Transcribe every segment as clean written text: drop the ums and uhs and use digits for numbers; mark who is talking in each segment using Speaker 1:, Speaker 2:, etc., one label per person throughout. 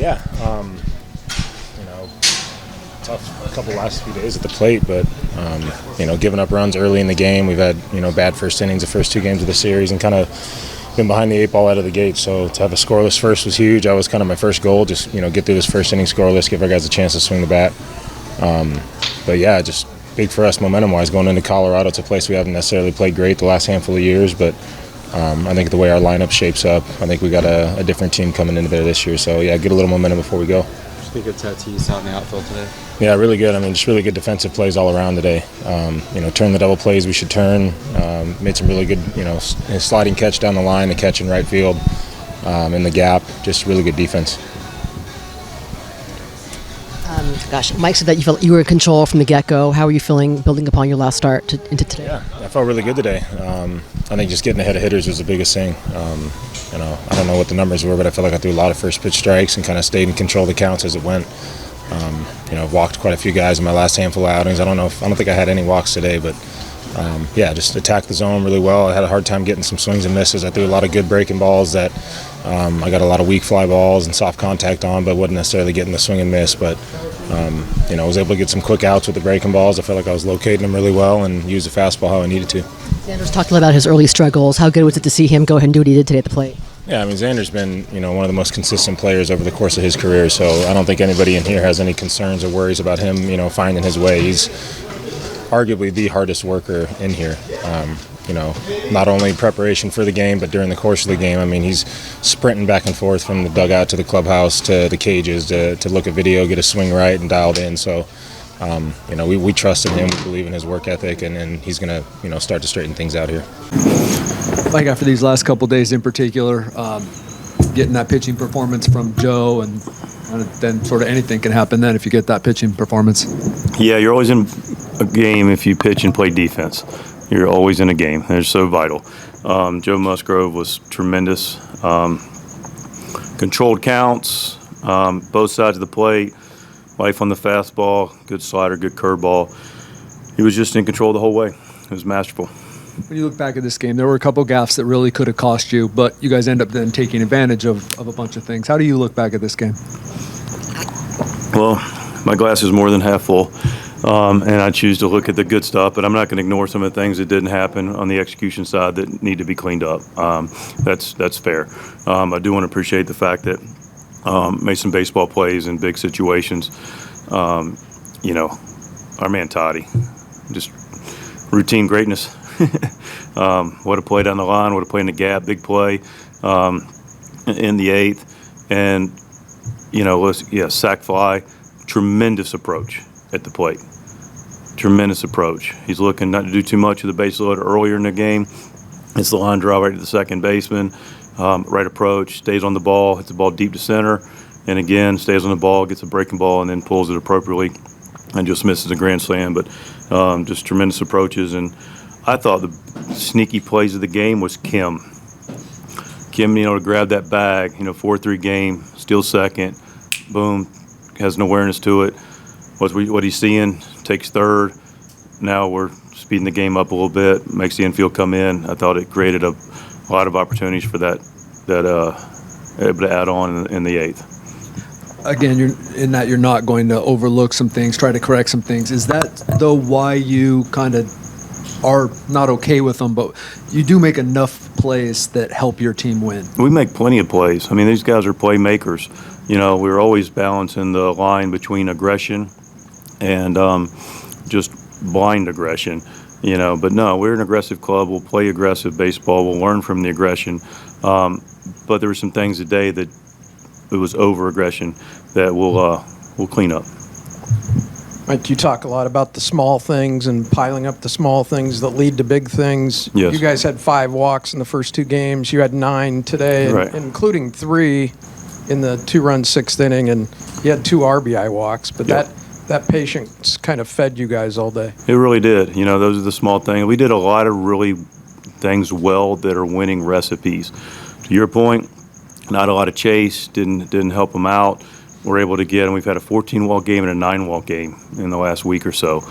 Speaker 1: Yeah, tough couple last few days at the plate, but giving up runs early in the game. We've had bad first innings the first 2 games of the series, and kind of been behind the 8 ball out of the gate. So to have a scoreless first was huge. That was kind of my first goal, just get through this first inning scoreless, give our guys a chance to swing the bat. But yeah, just big for us momentum-wise going into Colorado. It's a place we haven't necessarily played great the last handful of years, but I think the way our lineup shapes up, I think we got a different team coming into there this year. So yeah, get a little momentum before we go.
Speaker 2: Speak of Tatis out in the outfield today.
Speaker 1: Yeah, really good. I mean, just really good defensive plays all around today. Turn the double plays we should turn. Made some really good, sliding catch down the line, the catch in right field, in the gap. Just really good defense.
Speaker 3: Mike said that you felt you were in control from the get-go. How are you feeling building upon your last start into today?
Speaker 1: Yeah, I felt really good today. I think just getting ahead of hitters was the biggest thing. I don't know what the numbers were, but I felt like I threw a lot of first pitch strikes and kind of stayed in control of the counts as it went. Walked quite a few guys in my last handful of outings. I don't think I had any walks today, but just attacked the zone really well. I had a hard time getting some swings and misses. I threw a lot of good breaking balls that I got a lot of weak fly balls and soft contact on, but wasn't necessarily getting the swing and miss. But I was able to get some quick outs with the breaking balls. I felt like I was locating them really well and used the fastball how I needed to.
Speaker 3: Xander's talked a lot about his early struggles. How good was it to see him go ahead and do what he did today at the plate?
Speaker 1: Yeah, I mean, Xander's been, one of the most consistent players over the course of his career, so I don't think anybody in here has any concerns or worries about him, finding his way. He's arguably the hardest worker in here. Not only preparation for the game, but during the course of the game. I mean, he's sprinting back and forth from the dugout to the clubhouse to the cages to look at video, get a swing right and dialed in. So, we trust in him. We believe in his work ethic, and he's going to, start to straighten things out here.
Speaker 4: Mike, after these last couple days in particular, getting that pitching performance from Joe, and then sort of anything can happen then if you get that pitching performance.
Speaker 5: Yeah, you're always in a game if you pitch and play defense. You're always in a game. They're so vital. Joe Musgrove was tremendous. Controlled counts, both sides of the plate, life on the fastball, good slider, good curveball. He was just in control the whole way. It was masterful.
Speaker 4: When you look back at this game, there were a couple gaffes that really could have cost you, but you guys end up then taking advantage of a bunch of things. How do you look back at this game?
Speaker 5: Well, my glass is more than half full, and I choose to look at the good stuff, but I'm not going to ignore some of the things that didn't happen on the execution side that need to be cleaned up. That's fair. I do want to appreciate the fact that made some baseball plays in big situations. Our man Toddy, just routine greatness. What a play down the line, what a play in the gap, big play in the 8th. And, sac fly, tremendous approach at the plate. Tremendous approach. He's looking not to do too much with the base loader earlier in the game. It's the line drive right to the second baseman. Right approach, stays on the ball, hits the ball deep to center, and again, stays on the ball, gets a breaking ball, and then pulls it appropriately and just misses a grand slam. But just tremendous approaches. And I thought the sneaky plays of the game was Kim. Kim, to grab that bag, 4-3 game, steals second, boom, has an awareness to it. What he's seeing, takes third. Now we're speeding the game up a little bit, makes the infield come in. I thought it created a lot of opportunities for that able to add on in the 8th.
Speaker 4: Again, you're not going to overlook some things, try to correct some things. Is that, though, why you kind of are not okay with them, but you do make enough plays that help your team win?
Speaker 5: We make plenty of plays. I mean, these guys are playmakers. We're always balancing the line between aggression and just blind aggression. But no, we're an aggressive club. We'll play aggressive baseball. We'll learn from the aggression. But there were some things today that it was over-aggression that we'll clean up.
Speaker 6: Mike, you talk a lot about the small things and piling up the small things that lead to big things.
Speaker 5: Yes.
Speaker 6: You guys had 5 walks in the first 2 games. You had 9 today,
Speaker 5: right,
Speaker 6: including 3 in the 2-run 6th inning, and you had 2 RBI walks. But
Speaker 5: yep,
Speaker 6: that patience kind of fed you guys all day.
Speaker 5: It really did. Those are the small things. We did a lot of really things well that are winning recipes. To your point, not a lot of chase, didn't help them out. We're able to get, and we've had a 14-walk game and a 9-walk game in the last week or so.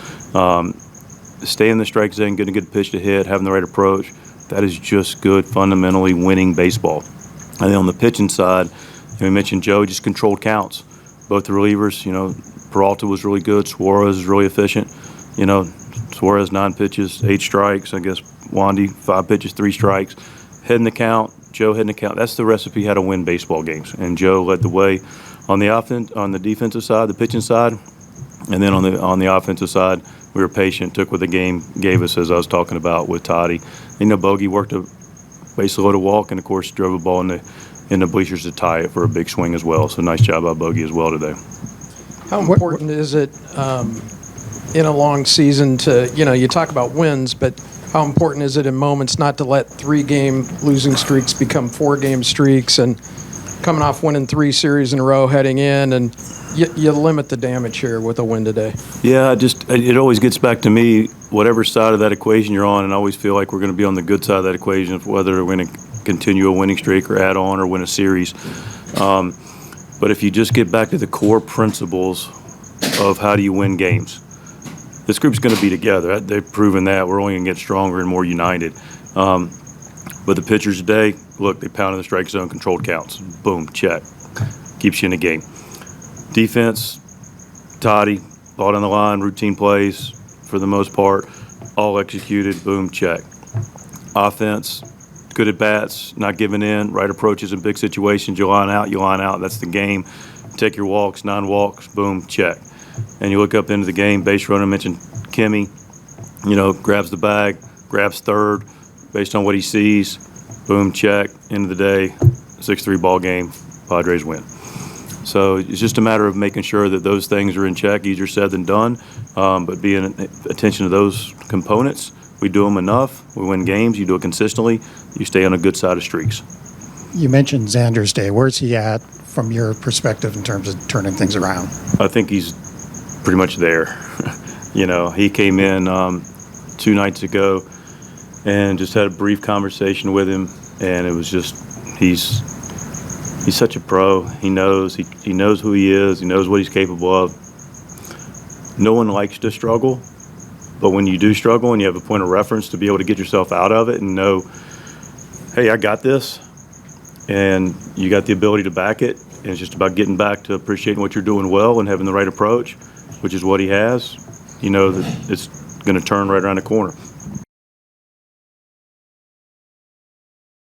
Speaker 5: Staying in the strike zone, getting a good pitch to hit, having the right approach, that is just good, fundamentally winning baseball. And then on the pitching side, And we mentioned Joe just controlled counts. Both the relievers, Peralta was really good. Suarez was really efficient. Suarez 9 pitches, 8 strikes. I guess Wandy 5 pitches, 3 strikes. Heading the count. Joe heading the count. That's the recipe how to win baseball games. And Joe led the way on the defensive side, the pitching side, and then on the offensive side, we were patient, took what the game gave us, as I was talking about with Toddy. Bogey worked a base loaded walk, and of course drove a ball in the bleachers to tie it for a big swing as well. So nice job by Bogey as well today.
Speaker 6: How important is it in a long season to, you talk about wins, but how important is it in moments not to let 3-game losing streaks become 4-game streaks, and coming off winning 3 series in a row heading in, and you limit the damage here with a win today?
Speaker 5: Yeah, it always gets back to me, whatever side of that equation you're on, and I always feel like we're going to be on the good side of that equation, whether we're going to continue a winning streak or add on or win a series. But if you just get back to the core principles of how do you win games, this group's going to be together. They've proven that. We're only going to get stronger and more united. But the pitchers today, look, they pounded the strike zone, controlled counts. Boom, check. Keeps you in the game. Defense, Toddy, ball down the line, routine plays for the most part, all executed, boom, check. Offense, good at bats, not giving in, right approaches in big situations. You line out, that's the game. Take your walks, 9 walks, boom, check. And you look up into the game, base runner, mentioned Kimmy, grabs the bag, grabs third based on what he sees, boom, check, end of the day, 6-3 ball game, Padres win. So it's just a matter of making sure that those things are in check, easier said than done, but being attention to those components. We do them enough, we win games, you do it consistently, you stay on a good side of streaks.
Speaker 7: You mentioned Xander's day. Where's he at from your perspective in terms of turning things around?
Speaker 5: I think he's pretty much there. He came in 2 nights ago and just had a brief conversation with him, and it was just he's such a pro. He knows who he is. He knows what he's capable of. No one likes to struggle, but when you do struggle and you have a point of reference to be able to get yourself out of it and know, hey, I got this, and you got the ability to back it, and it's just about getting back to appreciating what you're doing well and having the right approach, which is what he has, that it's going to turn right around the corner.